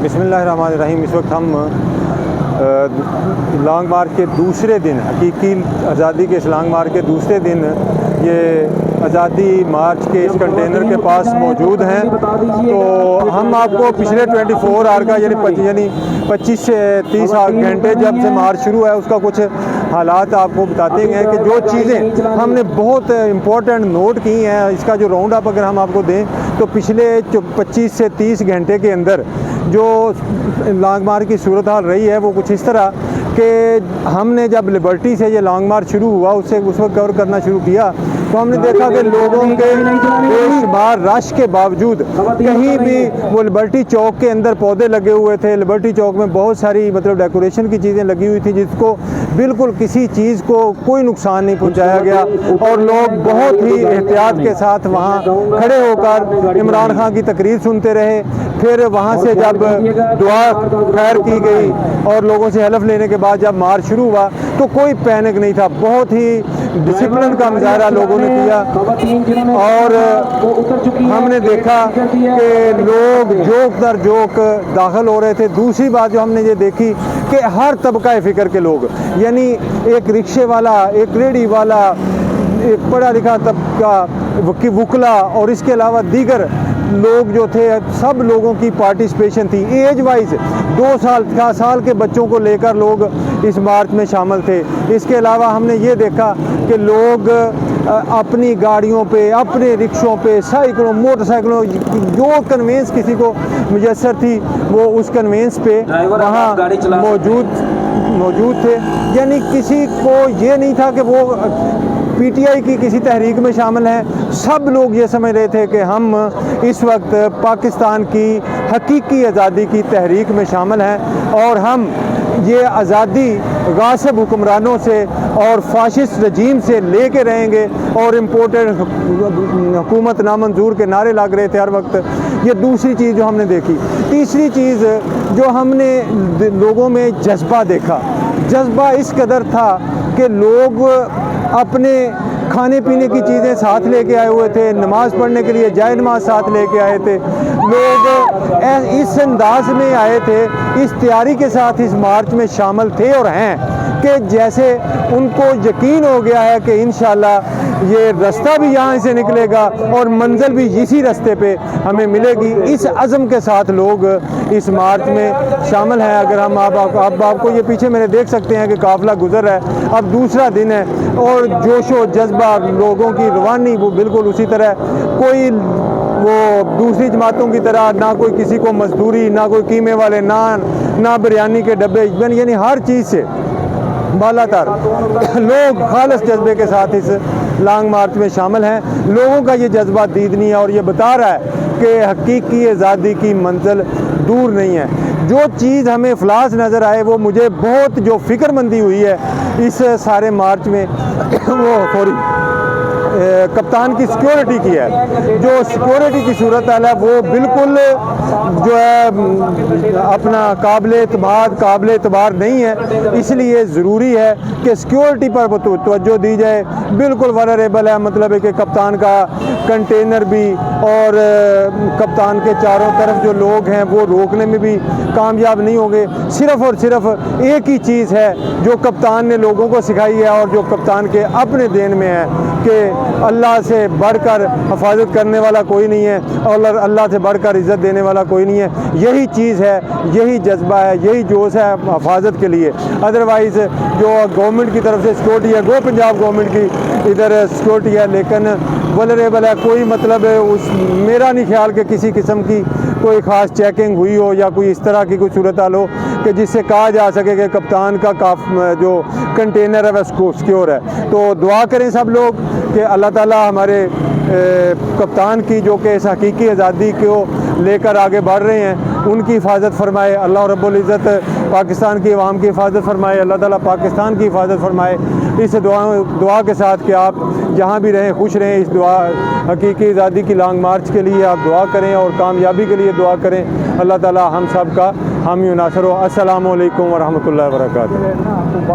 बिस्मिल्लाहिर्रहमानिर्रहीम। इस वक्त हम लॉन्ग मार्च के दूसरे दिन, हकीकी आज़ादी के इस लॉन्ग मार्च के दूसरे दिन ये आज़ादी मार्च के इस कंटेनर के पास मौजूद हैं। तो हम आपको पिछले 24 आवर का यानी 25 से 30 घंटे जब से मार्च शुरू है उसका कुछ हालात आपको बताते हैं कि जो चीज़ें हमने बहुत इम्पोर्टेंट नोट की हैं, इसका जो राउंड अप अगर हम आपको दें तो पिछले 25 से 30 घंटे के अंदर जो लॉन्ग मार्च की सूरत हाल रही है वो कुछ इस तरह कि हमने जब लिबर्टी से ये लॉन्ग मार्च शुरू हुआ उस वक्त कवर करना शुरू किया तो हमने देखा कि लोगों के बेशुमार रश के बावजूद कहीं भी वो लिबर्टी चौक के अंदर पौधे लगे हुए थे। लिबर्टी चौक में बहुत सारी डेकोरेशन की चीज़ें लगी हुई थी जिसको बिल्कुल किसी चीज़ को कोई नुकसान नहीं पहुंचाया गया और लोग बहुत ही एहतियात के साथ वहाँ खड़े होकर इमरान खान की तकरीर सुनते रहे। फिर वहाँ से जब दुआ खैर की गई और लोगों से हलफ लेने के बाद जब मार्च शुरू हुआ तो कोई पैनिक नहीं था, बहुत ही डिसिप्लिन का मुजाहरा लोगों ने किया और हमने देखा कि लोग जोक दर जोक दाखिल हो रहे थे। दूसरी बात जो हमने ये देखी कि हर तबका फ़िक्र के लोग, यानी एक रिक्शे वाला, एक रेडी वाला, एक पढ़ा लिखा तबका, वकीला और इसके अलावा दीगर लोग जो थे, सब लोगों की पार्टिसिपेशन थी। एज वाइज 2 साल के बच्चों को लेकर लोग इस मार्च में शामिल थे। इसके अलावा हमने ये देखा कि लोग अपनी गाड़ियों पे, अपने रिक्शों पे, साइकिलों, मोटरसाइकिलों, जो कन्वेंस किसी को मुयस्सर थी वो उस कन्वेंस पे वहाँ मौजूद थे। यानी किसी को ये नहीं था कि वो पीटीआई की किसी तहरीक में शामिल हैं। सब लोग ये समझ रहे थे कि हम इस वक्त पाकिस्तान की हकीकी आज़ादी की तहरीक में शामिल हैं और हम ये आज़ादी गासिब हुक्मरानों से और फाशिस्ट रजीम से लेके रहेंगे और इम्पोर्टेड हुकूमत नामंजूर के नारे लग रहे थे हर वक्त। ये दूसरी चीज़ जो हमने देखी। तीसरी चीज़ जो हमने लोगों में जज्बा देखा, जज्बा इस कदर था कि लोग अपने खाने पीने की चीज़ें साथ लेके आए हुए थे, नमाज़ पढ़ने के लिए जाए नमाज साथ लेके आए थे। लोग इस अंदाज में आए थे, इस तैयारी के साथ इस मार्च में शामिल थे और हैं कि जैसे उनको यकीन हो गया है कि इंशाल्लाह ये रास्ता भी यहाँ से निकलेगा और मंजिल भी इसी रास्ते पे हमें मिलेगी। इस अज़म के साथ लोग इस मार्च में शामिल हैं। अगर हम आपको ये पीछे मेरे देख सकते हैं कि काफ़िला गुजर रहा है, अब दूसरा दिन है और जोशो जज्बा लोगों की रवानी वो बिल्कुल उसी तरह, कोई वो दूसरी जमातों की तरह ना कोई किसी को मजदूरी, ना कोई कीमे वाले नान, ना बिरयानी के डब्बे, यानी हर चीज़ से बालातर लोग खालिस जज्बे के साथ इस लॉन्ग मार्च में शामिल हैं। लोगों का ये जज्बा दीदनी है और ये बता रहा है कि हकीकी आज़ादी की मंजिल दूर नहीं है। जो चीज़ हमें फ्लास नज़र आए वो मुझे बहुत जो फ़िक्रमंदी हुई है इस सारे मार्च में वो कप्तान की सिक्योरिटी की है। जो सिक्योरिटी की सूरत हाल है वो बिल्कुल जो है अपना काबिल एतबार नहीं है। इसलिए ज़रूरी है कि सिक्योरिटी पर तवज्जो दी जाए। बिल्कुल वल्नरेबल है, मतलब है कि कप्तान का कंटेनर भी और कप्तान के चारों तरफ जो लोग हैं वो रोकने में भी कामयाब नहीं होंगे। सिर्फ़ और सिर्फ एक ही चीज़ है जो कप्तान ने लोगों को सिखाई है और जो कप्तान के अपने देन में है कि अल्लाह से बढ़कर हिफाजत करने वाला कोई नहीं है और अल्लाह से बढ़कर इज़्ज़त देने वाला कोई नहीं है। यही चीज़ है, यही जज्बा है, यही जोश है हिफाजत के लिए। अदरवाइज़ जो गवर्नमेंट की तरफ से सिक्योरिटी है, गो पंजाब गवर्नमेंट की इधर सिक्योरिटी है, लेकिन वल्नरेबल है। कोई मतलब मेरा नहीं ख्याल कि किसी किस्म की कोई ख़ास चेकिंग हुई हो या कोई इस तरह की कोई सूरत हाल हो कि जिससे कहा जा सके कि कप्तान का जो कंटेनर है वह सिक्योर है। तो दुआ करें सब लोग कि अल्लाह ताला हमारे कप्तान की जो कि इस हकीकी आज़ादी को लेकर आगे बढ़ रहे हैं उनकी हिफाजत फरमाए। अल्लाह रब्बुल इज़्ज़त पाकिस्तान की आवाम की हिफाजत फरमाए। अल्लाह ताला पाकिस्तान की हिफाजत फरमाए। इस दुआ के साथ कि आप जहाँ भी रहें खुश रहें। इस दुआ हकीकी आज़ादी की लॉन्ग मार्च के लिए आप दुआ करें और कामयाबी के लिए दुआ करें। अल्लाह ताला हम सब का हामी नासर हो। अस्सलामु अलैकुम व रहमतुल्लाहि व बरकातुहू।